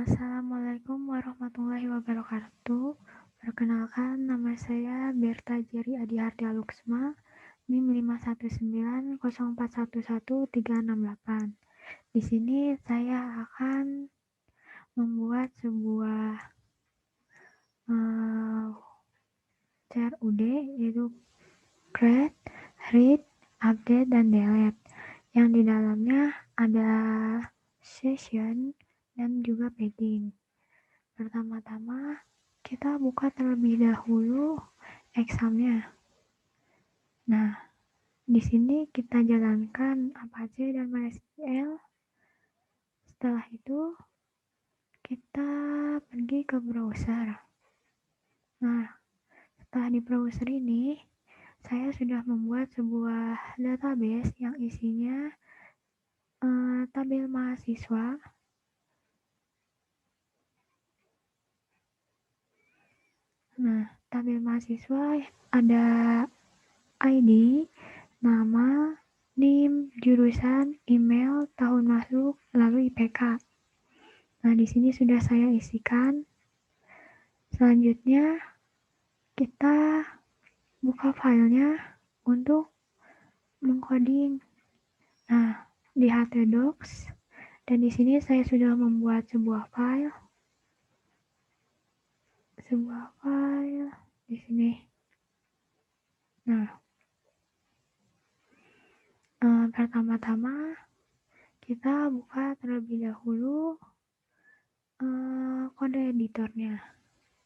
Assalamualaikum warahmatullahi wabarakatuh. Perkenalkan, nama saya Berta Jeri Adihartia Luxma, NIM 51904111368. Di sini saya akan membuat sebuah CRUD, yaitu create, read, update, dan delete. Yang di dalamnya ada session dan juga padding. Pertama-tama kita buka terlebih dahulu examnya. Nah, di sini kita jalankan Apache dan MySQL. Setelah itu kita pergi ke browser. Nah, setelah di browser ini saya sudah membuat sebuah database yang isinya tabel mahasiswa. Nah, tabel mahasiswa ada ID, nama, NIM, jurusan, email, tahun masuk, lalu IPK. Nah, di sini sudah saya isikan. Selanjutnya, kita buka filenya untuk mengcoding. Nah, di htdocs, dan di sini saya sudah membuat sebuah file di sini. Nah, pertama-tama kita buka terlebih dahulu kode editornya.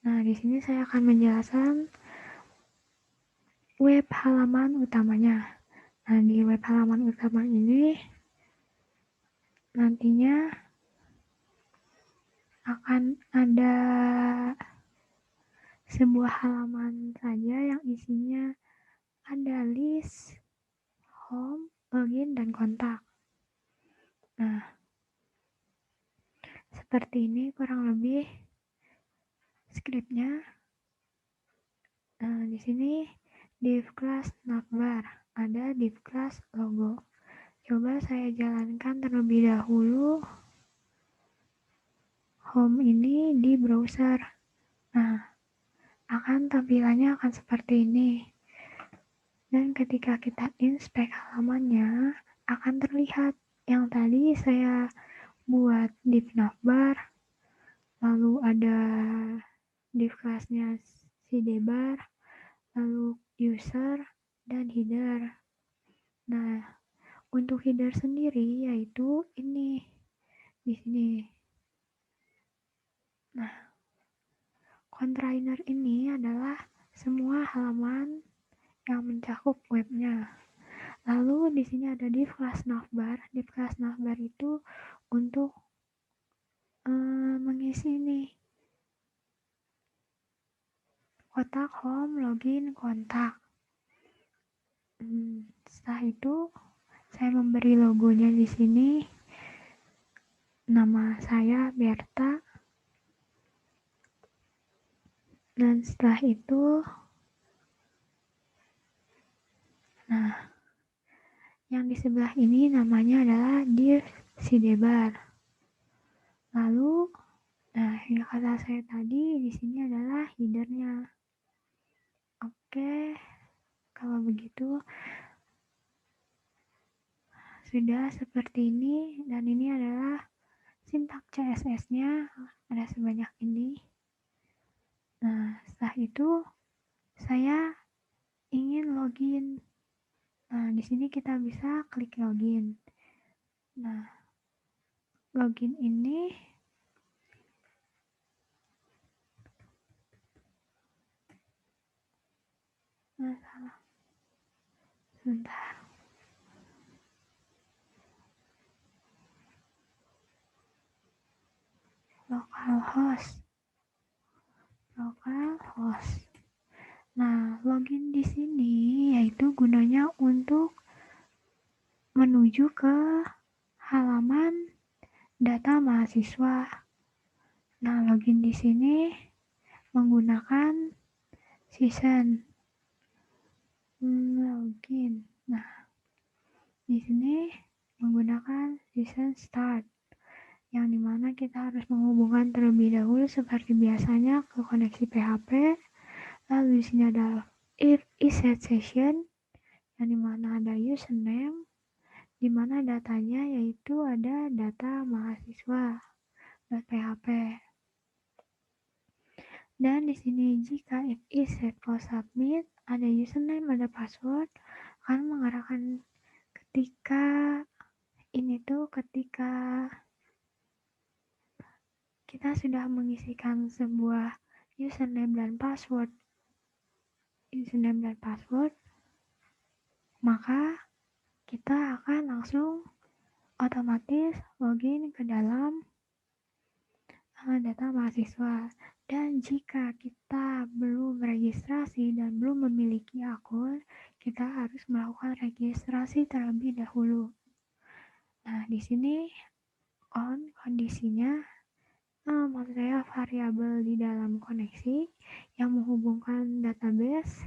Nah, di sini saya akan menjelaskan web halaman utamanya. Nah, di web halaman utama ini nantinya akan ada sebuah halaman saja yang isinya ada list, home, login, dan kontak. Nah, seperti ini kurang lebih skripnya. Nah, di sini div class navbar, ada div class logo. Coba saya jalankan terlebih dahulu home ini di browser. Nah, tampilannya akan seperti ini. Dan ketika kita inspek halamannya, akan terlihat yang tadi saya buat div navbar, lalu ada div kelasnya sidebar, lalu user, dan header. Nah, untuk header sendiri yaitu ini di sini. Nah, container ini adalah semua halaman yang mencakup webnya. Lalu di sini ada div class navbar. Div class navbar itu untuk mengisi nih kotak home, login, kontak. Setelah itu saya memberi logonya di sini. Nama saya Berta. Dan setelah itu, nah, yang di sebelah ini namanya adalah div sidebar. Lalu, nah, yang kata saya tadi di sini adalah headernya. Oke, kalau begitu sudah seperti ini, dan ini adalah sintaks CSS-nya, ada sebanyak ini. Nah, setelah itu saya ingin login. Nah, di sini kita bisa klik login. Nah, login ini salah. Sebentar. Localhost. Nah, login di sini yaitu gunanya untuk menuju ke halaman data mahasiswa. Nah, login di sini menggunakan season. Login. Nah, di sini menggunakan season start yang dimana kita harus menghubungkan terlebih dahulu seperti biasanya ke koneksi PHP. Lalu di sini ada if is set session, yang dimana ada username, dimana datanya yaitu ada data mahasiswa.php. Dan di sini jika if is set post submit, ada username, ada password, akan mengarahkan ketika kita sudah mengisikan sebuah username dan password, maka kita akan langsung otomatis login ke dalam data mahasiswa. Dan jika kita belum registrasi dan belum memiliki akun, kita harus melakukan registrasi terlebih dahulu. Nah, di sini on kondisinya, maksud saya variabel di dalam koneksi yang menghubungkan database.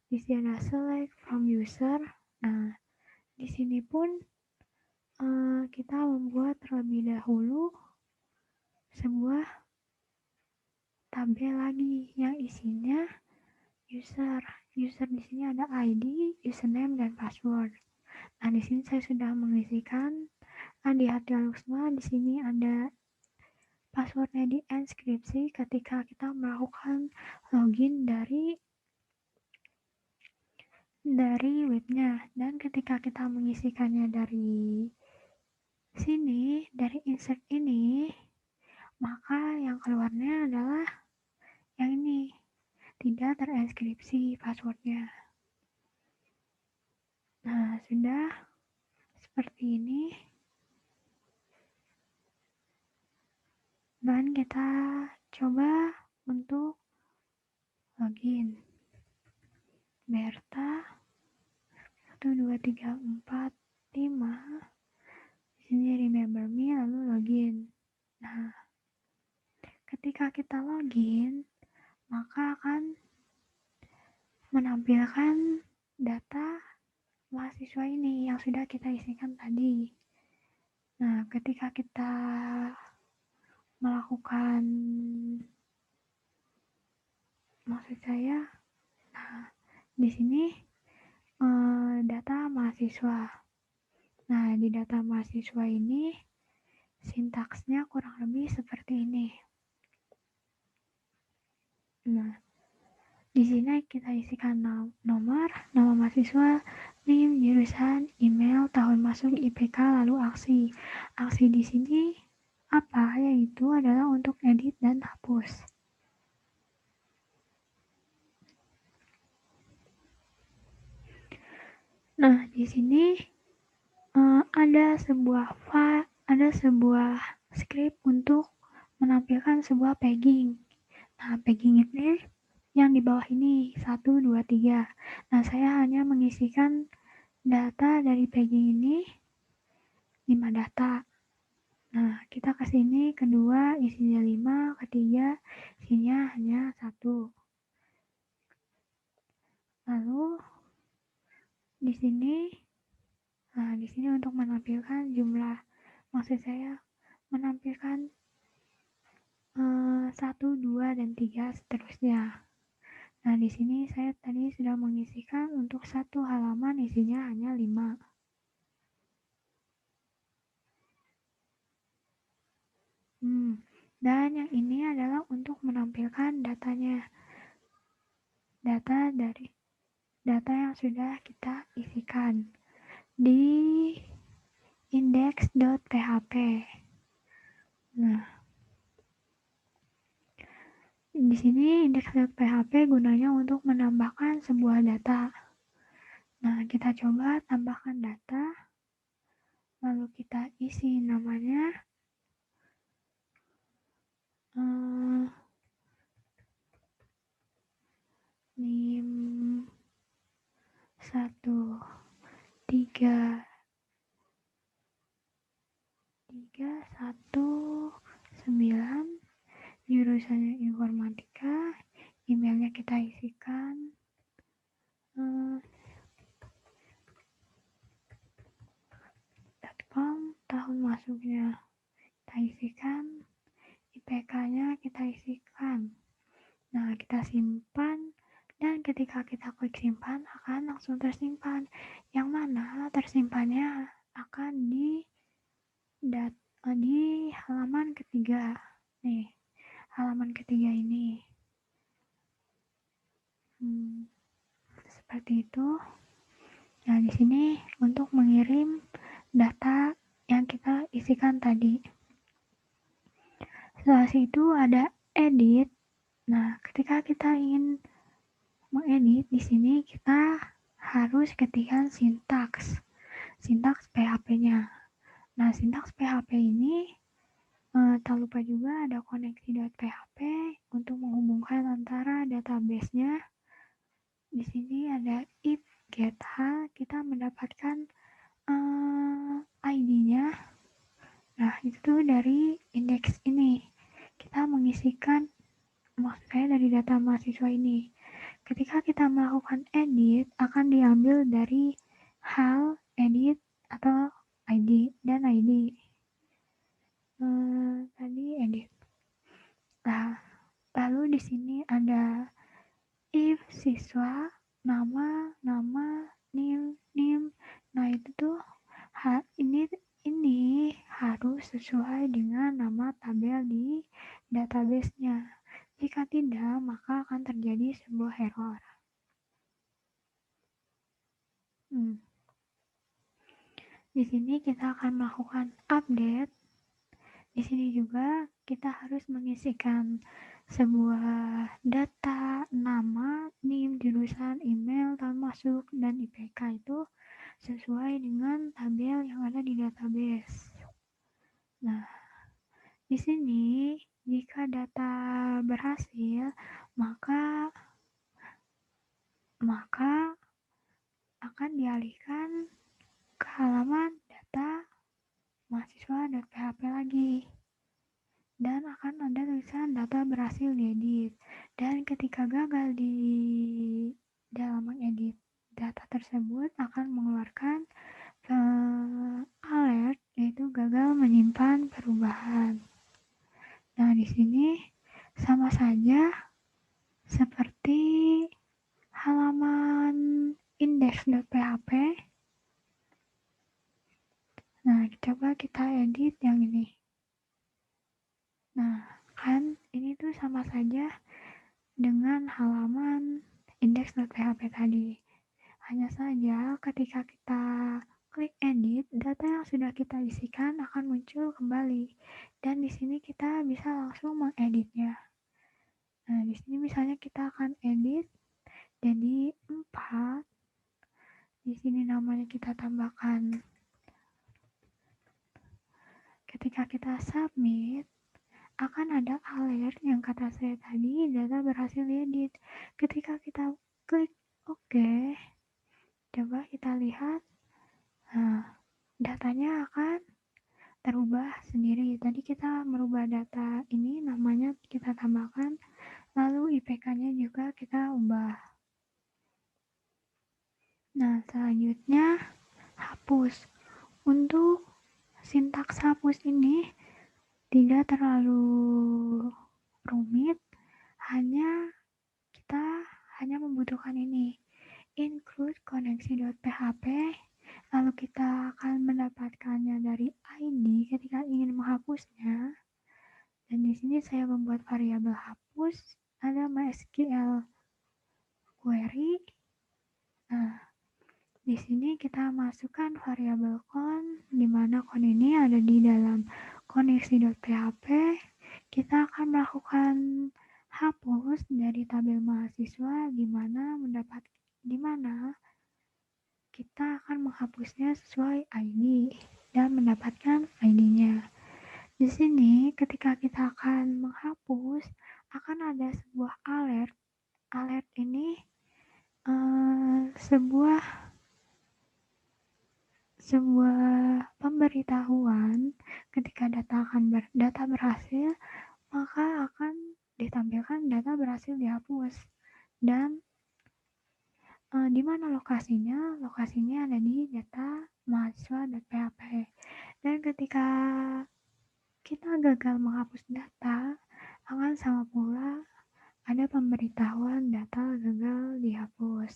Di sini ada select from user. Nah, di sini pun kita membuat terlebih dahulu sebuah tabel lagi yang isinya user. User di sini ada ID, username, dan password. Nah, di sini saya sudah mengisikan Andi Hatialusma. Di sini ada passwordnya di enkripsi ketika kita melakukan login dari webnya. Dan ketika kita mengisikannya dari sini, dari insert ini, maka yang keluarnya adalah yang ini, tidak terenkripsi passwordnya. Nah, sudah seperti ini. Dan kita coba untuk login. Berta 1 2 3 4 5. Di sini remember me, lalu login. Nah, ketika kita login, maka akan menampilkan data mahasiswa ini yang sudah kita isikan tadi. Nah, ketika kita melakukan, maksud saya, nah, di sini data mahasiswa. Nah, di data mahasiswa ini sintaksnya kurang lebih seperti ini. Nah, di sini kita isikan nomor, nama mahasiswa, NIM, jurusan, email, tahun masuk, IPK, lalu aksi. Aksi di sini apa? Yaitu adalah untuk edit dan hapus. Nah, di sini ada sebuah script untuk menampilkan sebuah pegging. Nah, pegging ini yang di bawah ini 1, 2, 3. Nah, saya hanya mengisikan data dari pegging ini 5 data. Nah, kita ke sini, kedua isinya 5, ketiga isinya hanya 1. Lalu di sini untuk menampilkan jumlah, maksud saya menampilkan 1, 2, dan 3 seterusnya. Nah, di sini saya tadi sudah mengisikan untuk satu halaman isinya hanya 5. Dan yang ini adalah untuk menampilkan datanya. Data yang sudah kita isikan di index.php. Nah, di sini index.php gunanya untuk menambahkan sebuah data. Nah, kita coba tambahkan data, lalu kita isi namanya. NIM 1 3 1 9, jurusannya informatika, emailnya kita isikan, .com, tahun masuknya kita isikan, IPK-nya kita isikan. Nah, kita simpan, dan ketika kita klik simpan akan langsung tersimpan. Yang mana tersimpannya akan di halaman ketiga. Nih, halaman ketiga ini. Seperti itu. Nah, di sini untuk mengirim data yang kita isikan tadi. Setelah itu ada edit. Nah, ketika kita ingin mengedit, di sini kita harus ketikkan sintaks PHP-nya. Nah, sintaks PHP ini tak lupa juga ada koneksi.php untuk menghubungkan antara database-nya. Di sini ada if get h, kita mendapatkan ID-nya. Nah, itu dari indeks ini. Kita mengisikan, maksudnya dari data mahasiswa ini. Ketika kita melakukan edit, akan diambil dari hal, edit, atau ID, dan ID. Tadi edit. Nah, lalu di sini ada if siswa, nama, nim. Nah, itu tuh ini harus sesuai dengan nama tabel di database-nya. Jika tidak, maka akan terjadi sebuah error. Di sini kita akan melakukan update. Di sini juga kita harus mengisikan sebuah data, nama, NIM, jurusan, email, tahun masuk, dan IPK itu sesuai dengan tabel yang ada di database. Nah, di sini jika data berhasil, maka akan dialihkan ke halaman data mahasiswa.php lagi, dan akan ada tulisan data berhasil diedit. Dan ketika gagal di dalam mengedit data tersebut, akan mengeluarkan alert, yaitu gagal menyimpan perubahan. Nah, di sini sama saja seperti halaman index.php. Nah, coba kita edit yang ini. Nah, kan ini tuh sama saja dengan halaman index.php tadi. Hanya saja ketika kita klik edit, data yang sudah kita isikan akan muncul kembali. Dan di sini kita bisa langsung mengeditnya. Nah, di sini misalnya kita akan edit jadi 4. Di sini namanya kita tambahkan. Ketika kita submit, akan ada alert yang kata saya tadi, data berhasil diedit. Ketika kita klik OK, coba kita lihat, nah, datanya akan terubah sendiri. Tadi kita merubah data ini, namanya kita tambahkan, lalu IPK-nya juga kita ubah. Nah, selanjutnya hapus. Untuk sintaks hapus ini tidak terlalu rumit, kita hanya membutuhkan ini, include koneksi.php, lalu kita akan mendapatkannya dari ID ketika ingin menghapusnya. Dan di sini saya membuat variabel hapus, ada MySQL query. Nah, di sini kita masukkan variabel con, di mana con ini ada di dalam koneksi.php. Kita akan melakukan hapus dari tabel mahasiswa, di mana kita akan menghapusnya sesuai ID dan mendapatkan ID-nya. Di sini ketika kita akan menghapus, akan ada sebuah alert. Alert ini sebuah pemberitahuan ketika data berhasil, maka akan ditampilkan data berhasil dihapus. Dan di mana lokasinya? Lokasinya ada di data mahasiswa.php. Dan ketika kita gagal menghapus data, akan sama pula ada pemberitahuan data gagal dihapus.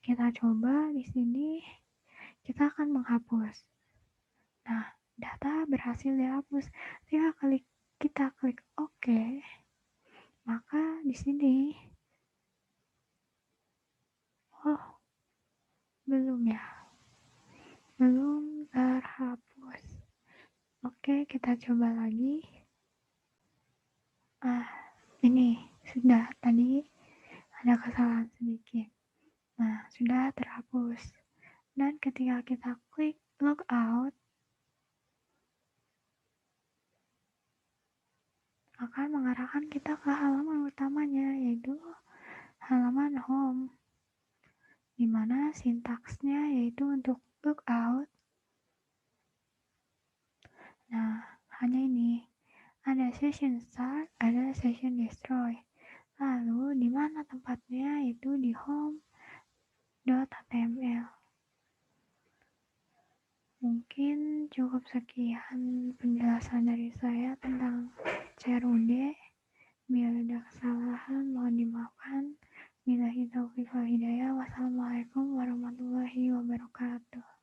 Kita coba di sini, kita akan menghapus. Nah, data berhasil dihapus. Kita klik OK, maka di sini, oh, belum ya, belum terhapus. Oke, kita coba lagi. Ini sudah, tadi ada kesalahan sedikit. Nah, sudah terhapus. Dan ketika kita klik logout, akan mengarahkan kita ke halaman utamanya, yaitu halaman home, di mana sintaksnya yaitu untuk logout. Nah, hanya ini. Ada session start, ada session destroy. Lalu di mana tempatnya? Itu di home.html. Mungkin cukup sekian penjelasan dari saya tentang CRUD. Bila ada kesalahan mohon dimaafkan. Billahi taufiq wal hidayah. Wassalamualaikum warahmatullahi wabarakatuh.